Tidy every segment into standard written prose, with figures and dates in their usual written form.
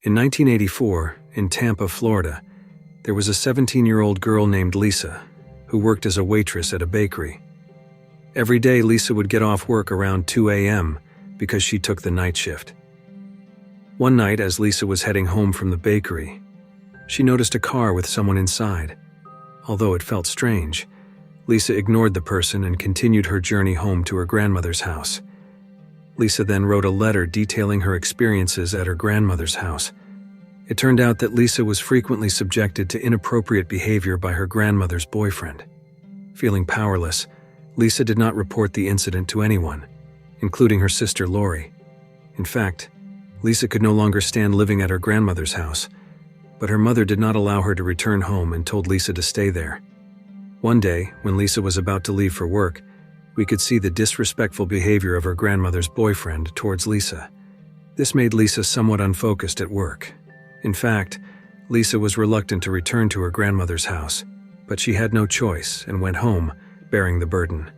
In 1984, in Tampa, Florida, there was a 17-year-old girl named Lisa who worked as a waitress at a bakery. Every day, Lisa would get off work around 2 a.m. because she took the night shift. One night, as Lisa was heading home from the bakery, she noticed a car with someone inside. Although it felt strange, Lisa ignored the person and continued her journey home to her grandmother's house. Lisa then wrote a letter detailing her experiences at her grandmother's house. It turned out that Lisa was frequently subjected to inappropriate behavior by her grandmother's boyfriend. Feeling powerless, Lisa did not report the incident to anyone, including her sister Lori. In fact, Lisa could no longer stand living at her grandmother's house, but her mother did not allow her to return home and told Lisa to stay there. One day, when Lisa was about to leave for work, we could see the disrespectful behavior of her grandmother's boyfriend towards Lisa. This made Lisa somewhat unfocused at work. In fact, Lisa was reluctant to return to her grandmother's house, but she had no choice and went home, bearing the burden.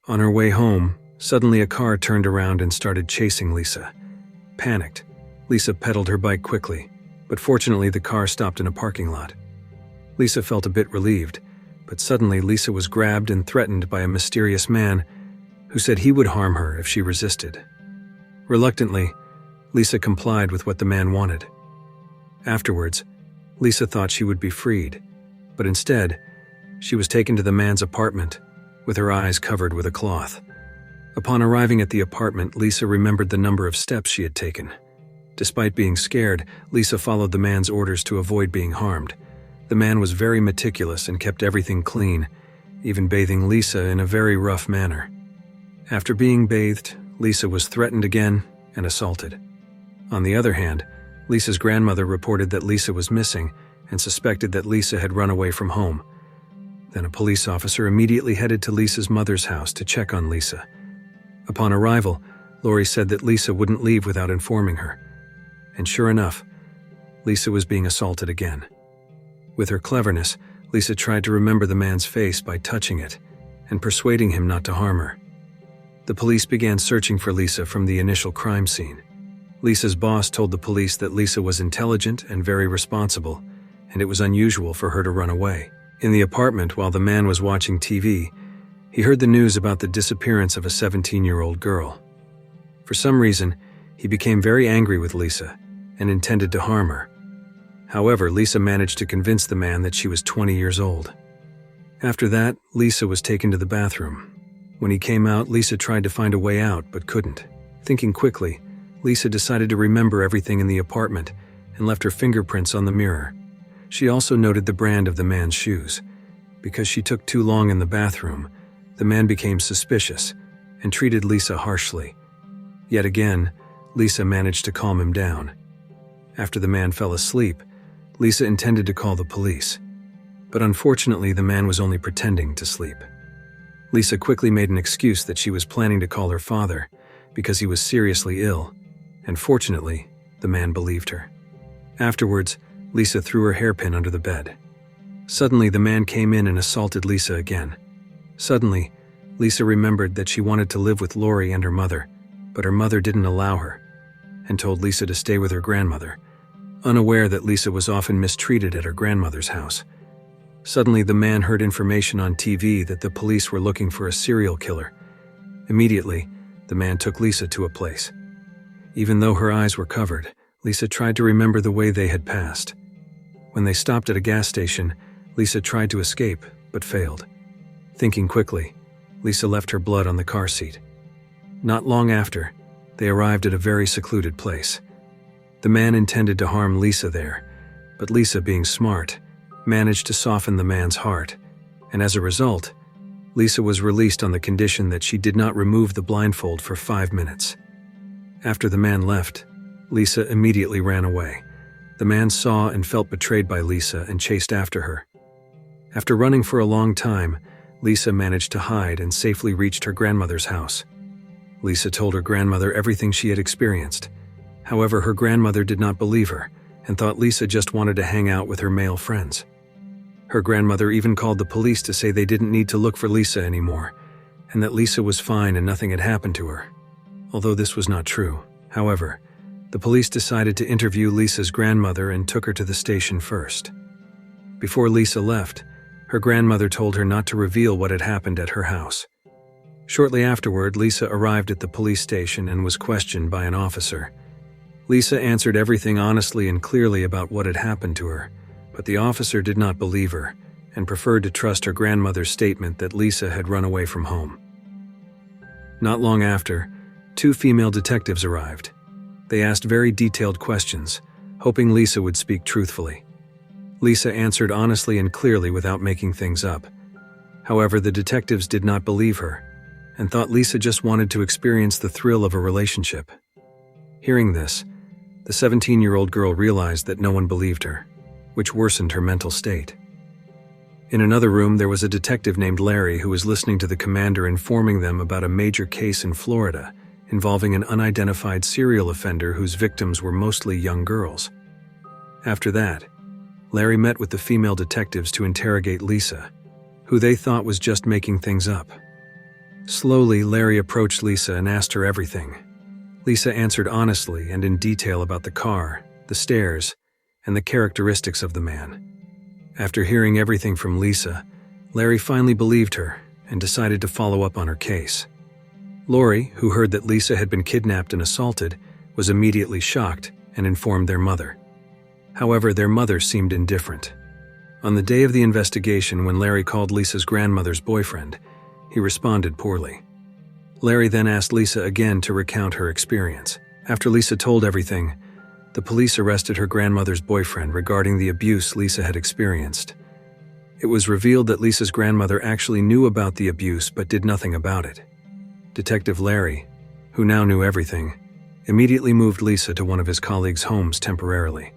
On her way home, suddenly a car turned around and started chasing Lisa. Panicked, Lisa pedaled her bike quickly, but fortunately the car stopped in a parking lot. Lisa felt a bit relieved, but suddenly Lisa was grabbed and threatened by a mysterious man who said he would harm her if she resisted. Reluctantly, Lisa complied with what the man wanted. Afterwards, Lisa thought she would be freed, but instead, she was taken to the man's apartment with her eyes covered with a cloth. Upon arriving at the apartment, Lisa remembered the number of steps she had taken. Despite being scared, Lisa followed the man's orders to avoid being harmed. The man was very meticulous and kept everything clean, even bathing Lisa in a very rough manner. After being bathed, Lisa was threatened again and assaulted. On the other hand, Lisa's grandmother reported that Lisa was missing and suspected that Lisa had run away from home. Then a police officer immediately headed to Lisa's mother's house to check on Lisa. Upon arrival, Lori said that Lisa wouldn't leave without informing her. And sure enough, Lisa was being assaulted again. With her cleverness, Lisa tried to remember the man's face by touching it and persuading him not to harm her. The police began searching for Lisa from the initial crime scene. Lisa's boss told the police that Lisa was intelligent and very responsible, and it was unusual for her to run away. In the apartment, while the man was watching TV, he heard the news about the disappearance of a 17-year-old girl. For some reason, he became very angry with Lisa and intended to harm her. However, Lisa managed to convince the man that she was 20 years old. After that, Lisa was taken to the bathroom. When he came out, Lisa tried to find a way out but couldn't. Thinking quickly, Lisa decided to remember everything in the apartment and left her fingerprints on the mirror. She also noted the brand of the man's shoes. Because she took too long in the bathroom, the man became suspicious and treated Lisa harshly. Yet again, Lisa managed to calm him down. After the man fell asleep, Lisa intended to call the police, but unfortunately the man was only pretending to sleep. Lisa quickly made an excuse that she was planning to call her father because he was seriously ill, and fortunately, the man believed her. Afterwards, Lisa threw her hairpin under the bed. Suddenly, the man came in and assaulted Lisa again. Suddenly, Lisa remembered that she wanted to live with Lori and her mother, but her mother didn't allow her, and told Lisa to stay with her grandmother, unaware that Lisa was often mistreated at her grandmother's house. Suddenly, the man heard information on TV that the police were looking for a serial killer. Immediately, the man took Lisa to a place. Even though her eyes were covered, Lisa tried to remember the way they had passed. When they stopped at a gas station, Lisa tried to escape, but failed. Thinking quickly, Lisa left her blood on the car seat. Not long after, they arrived at a very secluded place. The man intended to harm Lisa there, but Lisa, being smart, managed to soften the man's heart, and as a result, Lisa was released on the condition that she did not remove the blindfold for 5 minutes. After the man left, Lisa immediately ran away. The man saw and felt betrayed by Lisa and chased after her. After running for a long time, Lisa managed to hide and safely reached her grandmother's house. Lisa told her grandmother everything she had experienced. However, her grandmother did not believe her and thought Lisa just wanted to hang out with her male friends. Her grandmother even called the police to say they didn't need to look for Lisa anymore, and that Lisa was fine and nothing had happened to her. Although this was not true, however, The police decided to interview Lisa's grandmother and took her to the station first. Before Lisa left, her grandmother told her not to reveal what had happened at her house. Shortly afterward, Lisa arrived at the police station and was questioned by an officer. Lisa answered everything honestly and clearly about what had happened to her, but the officer did not believe her and preferred to trust her grandmother's statement that Lisa had run away from home. Not long after, 2 female detectives arrived. They asked very detailed questions, hoping Lisa would speak truthfully. Lisa answered honestly and clearly without making things up. However, the detectives did not believe her and thought Lisa just wanted to experience the thrill of a relationship. Hearing this, the 17-year-old girl realized that no one believed her, which worsened her mental state. In another room, there was a detective named Larry who was listening to the commander informing them about a major case in Florida involving an unidentified serial offender whose victims were mostly young girls. After that, Larry met with the female detectives to interrogate Lisa, who they thought was just making things up. Slowly, Larry approached Lisa and asked her everything. Lisa answered honestly and in detail about the car, the stairs, and the characteristics of the man. After hearing everything from Lisa, Larry finally believed her and decided to follow up on her case. Lori, who heard that Lisa had been kidnapped and assaulted, was immediately shocked and informed their mother. However, their mother seemed indifferent. On the day of the investigation, when Larry called Lisa's grandmother's boyfriend, he responded poorly. Larry then asked Lisa again to recount her experience. After Lisa told everything, the police arrested her grandmother's boyfriend regarding the abuse Lisa had experienced. It was revealed that Lisa's grandmother actually knew about the abuse but did nothing about it. Detective Larry, who now knew everything, immediately moved Lisa to one of his colleagues' homes temporarily.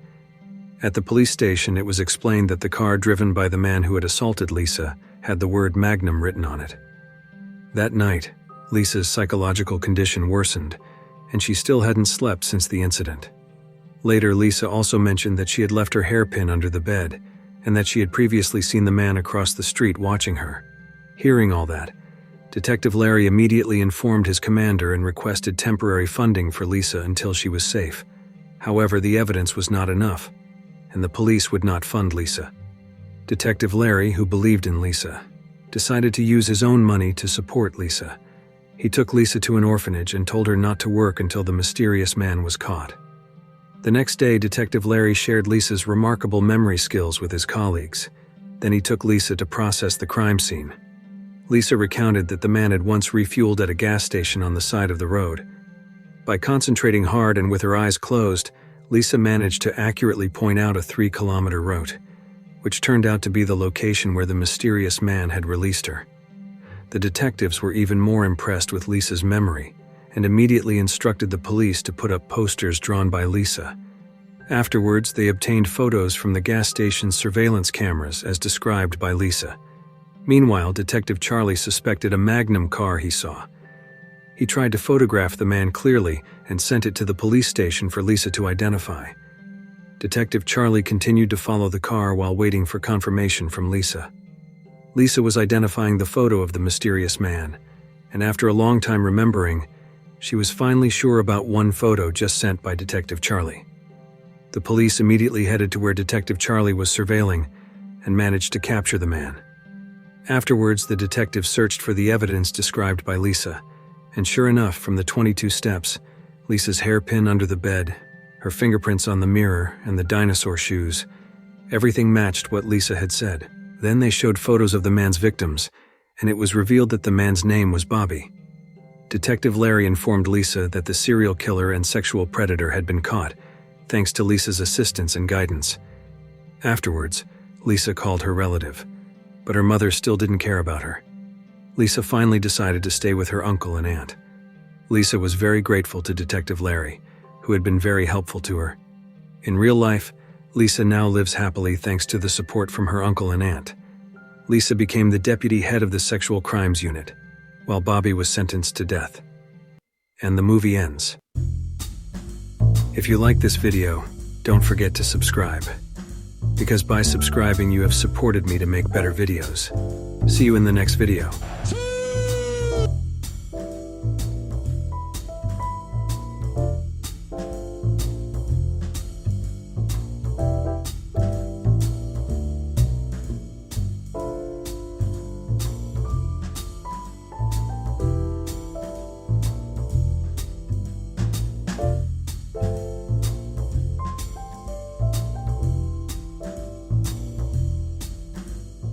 At the police station, it was explained that the car driven by the man who had assaulted Lisa had the word Magnum written on it. That night, Lisa's psychological condition worsened, and she still hadn't slept since the incident. Later, Lisa also mentioned that she had left her hairpin under the bed, and that she had previously seen the man across the street watching her. Hearing all that, Detective Larry immediately informed his commander and requested temporary funding for Lisa until she was safe. However, the evidence was not enough, and the police would not fund Lisa. Detective Larry, who believed in Lisa, decided to use his own money to support Lisa. He took Lisa to an orphanage and told her not to work until the mysterious man was caught. The next day, Detective Larry shared Lisa's remarkable memory skills with his colleagues. Then he took Lisa to process the crime scene. Lisa recounted that the man had once refueled at a gas station on the side of the road. By concentrating hard and with her eyes closed, Lisa managed to accurately point out a 3-kilometer route, which turned out to be the location where the mysterious man had released her. The detectives were even more impressed with Lisa's memory and immediately instructed the police to put up posters drawn by Lisa. Afterwards, they obtained photos from the gas station's surveillance cameras as described by Lisa. Meanwhile, Detective Charlie suspected a Magnum car he saw. He tried to photograph the man clearly and sent it to the police station for Lisa to identify. Detective Charlie continued to follow the car while waiting for confirmation from Lisa. Lisa was identifying the photo of the mysterious man, and after a long time remembering, she was finally sure about one photo just sent by Detective Charlie. The police immediately headed to where Detective Charlie was surveilling and managed to capture the man. Afterwards, the detective searched for the evidence described by Lisa, and sure enough, from the 22 steps, Lisa's hairpin under the bed, her fingerprints on the mirror, and the dinosaur shoes, everything matched what Lisa had said. Then they showed photos of the man's victims, and it was revealed that the man's name was Bobby. Detective Larry informed Lisa that the serial killer and sexual predator had been caught, thanks to Lisa's assistance and guidance. Afterwards, Lisa called her relative, but her mother still didn't care about her. Lisa finally decided to stay with her uncle and aunt. Lisa was very grateful to Detective Larry, who had been very helpful to her. In real life, Lisa now lives happily thanks to the support from her uncle and aunt. Lisa became the deputy head of the sexual crimes unit, while Bobby was sentenced to death. And the movie ends. If you like this video, don't forget to subscribe, because by subscribing you have supported me to make better videos. See you in the next video.